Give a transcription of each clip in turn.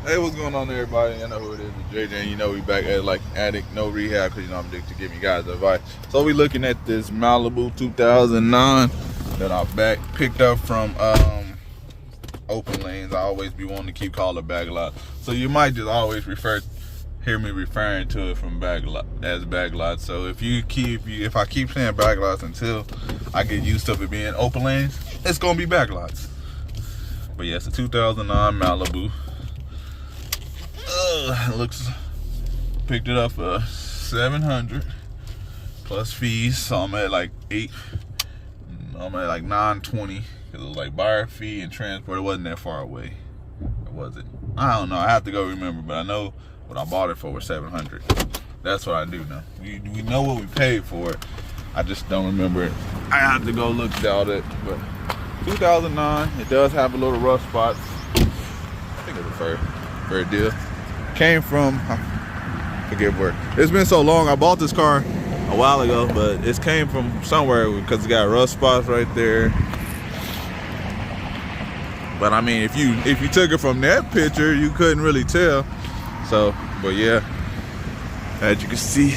Hey, what's going on, everybody? I know who it is, it's JJ. And you know we back at like Addict No Rehab, because you know I'm addicted to giving you guys advice. So we looking at this Malibu 2009 that I picked up from Open Lanes. I always be wanting to keep calling it bag lot, so you might just always hear me referring to it from bag lot as bag lot. So if I keep saying bag lots until I get used to it being Open Lanes, it's gonna be bag lots. But yeah, it's a 2009 Malibu. Picked it up for $700 plus fees, so I'm at like $920 because it was like buyer fee and transport. It wasn't that far away, was it? I don't know. I have to go remember, but I know what I bought it for was $700. That's what I do know. We know what we paid for it. I just don't remember it. I have to go look at it. But 2009, it does have a little rough spots. I think it's a fair deal. Came from, I forget where. It's been so long. I bought this car a while ago, but it came from somewhere because it got rust spots right there. But I mean, if you took it from that picture, you couldn't really tell. So, but yeah, as you can see,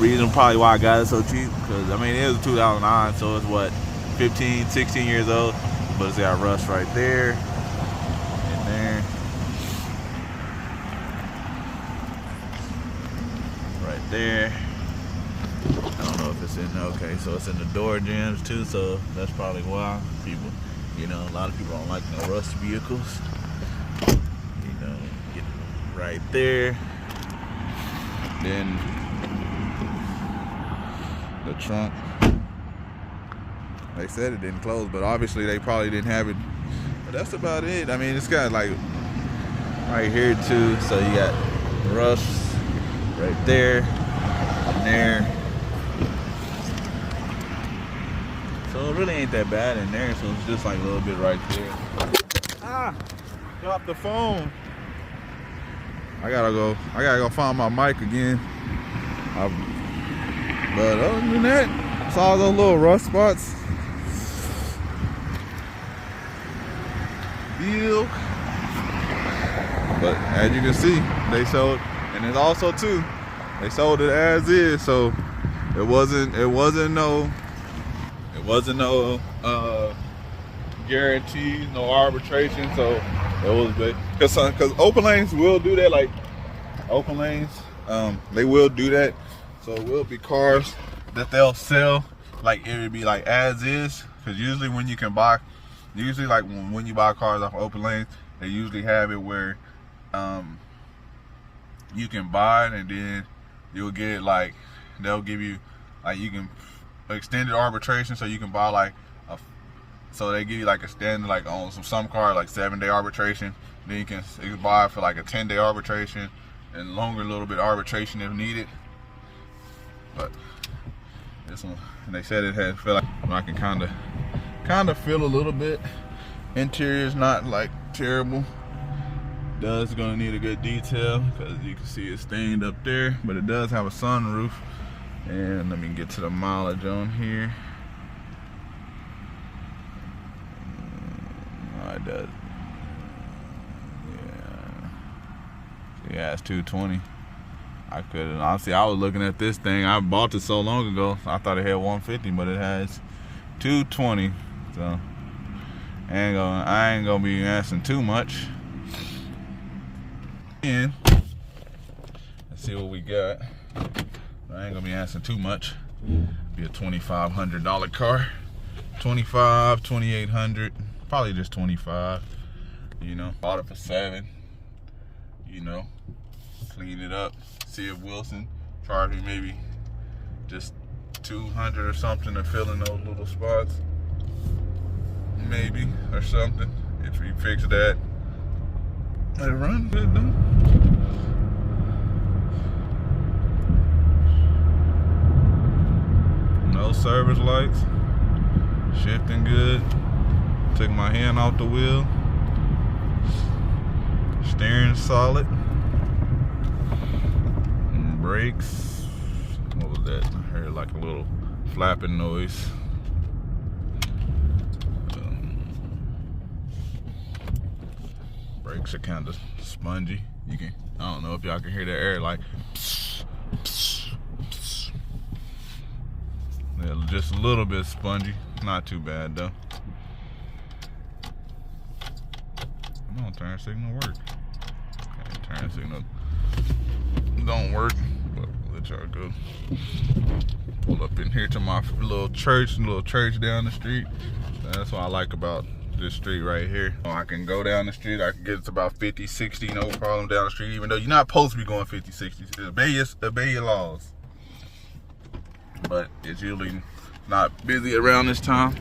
reason probably why I got it so cheap, because I mean it was a 2009, so it's what, 15, 16 years old, but it's got rust right there and there. There, I don't know if it's in, okay, so it's in the door jams too, so that's probably why people, you know, a lot of people don't like no rusty vehicles. You know, get right there. Then the trunk, they said it didn't close, but obviously they probably didn't have it. But that's about it. I mean, it's got like right here too, so you got rust right there and there. So it really ain't that bad in there, so it's just like a little bit right there. Ah, dropped the phone. I gotta go find my mic again. But other than that, it's all those little rust spots. Deal. But as you can see, they sold, and it's also too, they sold it as is, so it wasn't no guarantees, no arbitration. So it was because Open Lanes will do that. Like Open Lanes, they will do that. So it will be cars that they'll sell, like it would be like as is. Because usually when you can buy, like when you buy cars off Open Lanes, they usually have it where you can buy it and then you'll get like, they'll give you like, you can extended arbitration, so you can buy like so they give you like a standard, like on some cars like 7-day arbitration. Then you can buy for like a 10-day arbitration and longer, a little bit arbitration if needed. But this one, and they said it had, feel like I can kind of feel a little bit. Interior's not like terrible. Does gonna need a good detail because you can see it's stained up there, but it does have a sunroof. And let me get to the mileage on here. Oh, it does. Yeah, it's 220. I couldn't, honestly, I was looking at this thing. I bought it so long ago, I thought it had 150, but it has 220. So I ain't gonna be asking too much. And let's see what we got. I ain't gonna be asking too much. Be a $2,500 car. 25, 2,800, probably just 25. You know, bought it for $7. You know, clean it up. See if Wilson charged me maybe just $200 or something to fill in those little spots, maybe, or something. If he fix that, let it run good though. No service lights, shifting good. Took my hand off the wheel. Steering solid. And brakes, what was that? I heard like a little flapping noise. Brakes are kind of spongy. You can, I don't know if y'all can hear that air like yeah, just a little bit spongy. Not too bad though. Come on, turn signal work. Okay, turn signal don't work, but let y'all go. Pull up in here to my little church down the street. That's what I like about this street right here. I can go down the street, I can get to about 50, 60, no problem down the street, even though you're not supposed to be going 50, 60. Obey your laws. But it's usually not busy around this time.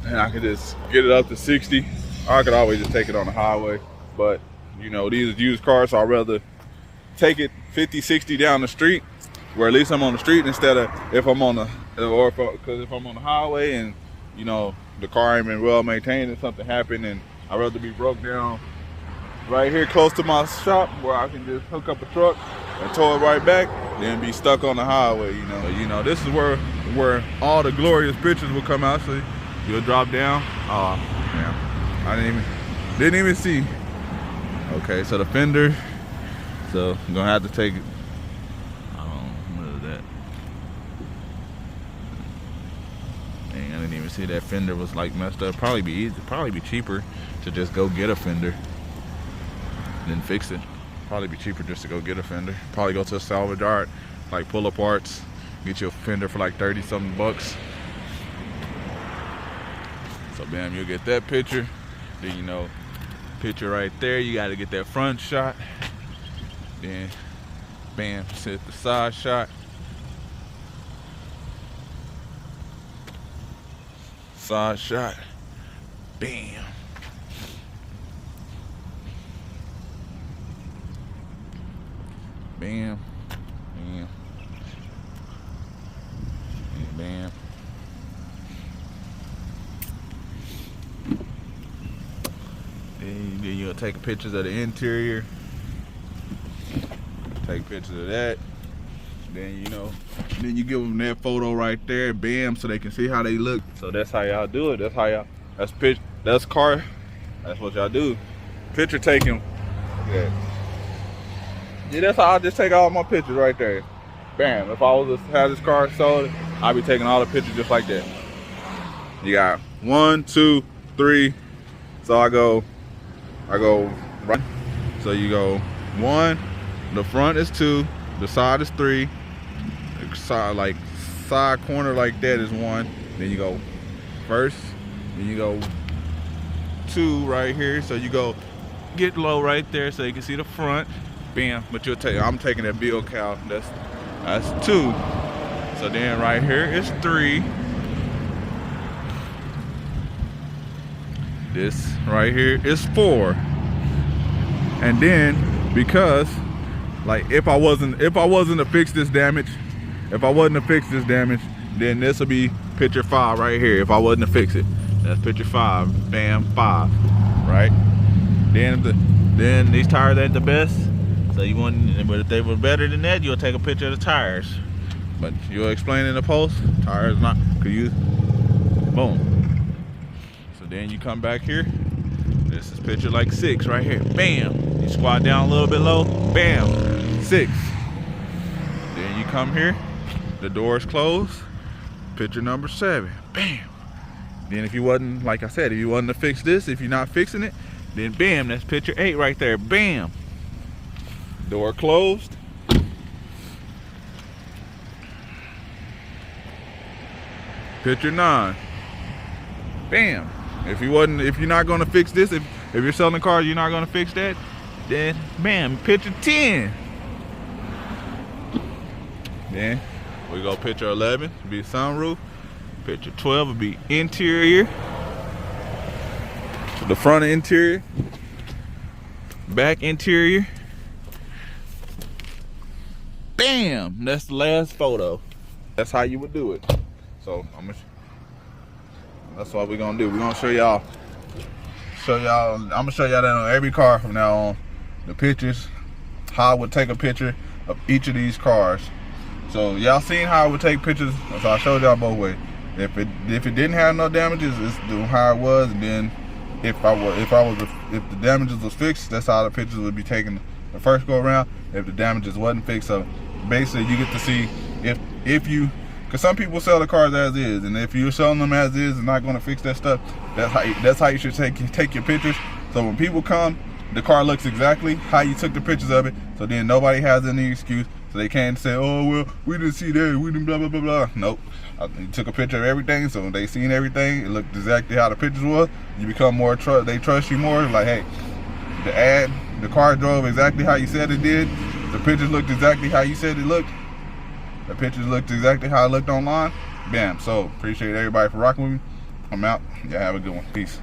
And I can just get it up to 60. Or I could always just take it on the highway. But, you know, these are used cars, so I'd rather take it 50, 60 down the street, where at least I'm on the street instead of if I'm on the, because if I'm on the highway and, you know, the car ain't been well maintained and something happened, and I'd rather be broke down right here close to my shop where I can just hook up a truck and tow it right back than be stuck on the highway, you know. But, you know, this is where all the glorious pictures will come out. So you'll drop down. Oh, damn. I didn't even see. Okay, so the fender. So I'm gonna have to take it. What is that? Dang, I didn't even see that fender was like messed up. Probably be cheaper to just go get a fender than fix it. Probably be cheaper just to go get a fender. Probably go to a salvage yard, like pull up parts, get you a fender for like 30 something bucks. So bam, you'll get that picture. Then, you know, picture right there, you got to get that front shot. Then bam, set the side shot. Side shot. Bam. Bam. Bam. And bam. Then you'll take pictures of the interior. Take pictures of that. Then, you know, then you give them that photo right there, bam, so they can see how they look. So that's how y'all do it. That's how y'all, that's car, that's what y'all do. Picture taking. Yeah. Yeah, that's how I just take all my pictures right there. Bam, if I was to have this car sold, I'd be taking all the pictures just like that. You got 1, 2, 3. So I go right. So you go 1, the front is 2, the side is 3, side corner like that is 1. Then you go first, then you go 2 right here. So you go get low right there so you can see the front. Bam, but I'm taking that bill cow. That's 2. So then right here is 3. This right here is 4. And then because like if I wasn't to fix this damage, then this will be picture 5 right here. If I wasn't to fix it, that's picture 5. Bam, 5. Right. Then these tires ain't the best. So you want, but if they were better than that, you'll take a picture of the tires. But you'll explain in the post. Tires not, could use. Boom. So then you come back here. This is picture like 6 right here. Bam. You squat down a little bit low. Bam. 6. Then you come here. The door is closed. Picture number 7. Bam. Then if you wasn't, like I said, if you wasn't to fix this, if you're not fixing it, then bam, that's picture 8 right there. Bam. Door closed. Picture 9. Bam. If you're not gonna fix this, if you're selling cars, you're not gonna fix that, then bam, picture 10. Then we go picture 11, be sunroof. Picture 12 will be interior. The front interior. Back interior. Bam! That's the last photo. That's how you would do it. So that's what we're gonna do. We're gonna show y'all. I'm gonna show y'all that on every car from now on. The pictures, how I would take a picture of each of these cars. So y'all seen how I would take pictures. So I showed y'all both ways. If it didn't have no damages, it's how it was, and then if the damages was fixed, that's how the pictures would be taken the first go around. If the damages wasn't fixed, so basically you get to see if you, because some people sell the cars as is, and if you're selling them as is and not going to fix that stuff, that's how you should take your pictures. So when people come, the car looks exactly how you took the pictures of it. So then nobody has any excuse. So they can't say, oh well, we didn't see that, we didn't blah blah blah blah. Nope. You took a picture of everything, so when they seen everything, it looked exactly how the pictures was. You become more they trust you more. Like, hey, the car drove exactly how you said it did. The pictures looked exactly how you said it looked. The pictures looked exactly how it looked online. Bam. So appreciate everybody for rocking with me. I'm out. Y'all have a good one. Peace.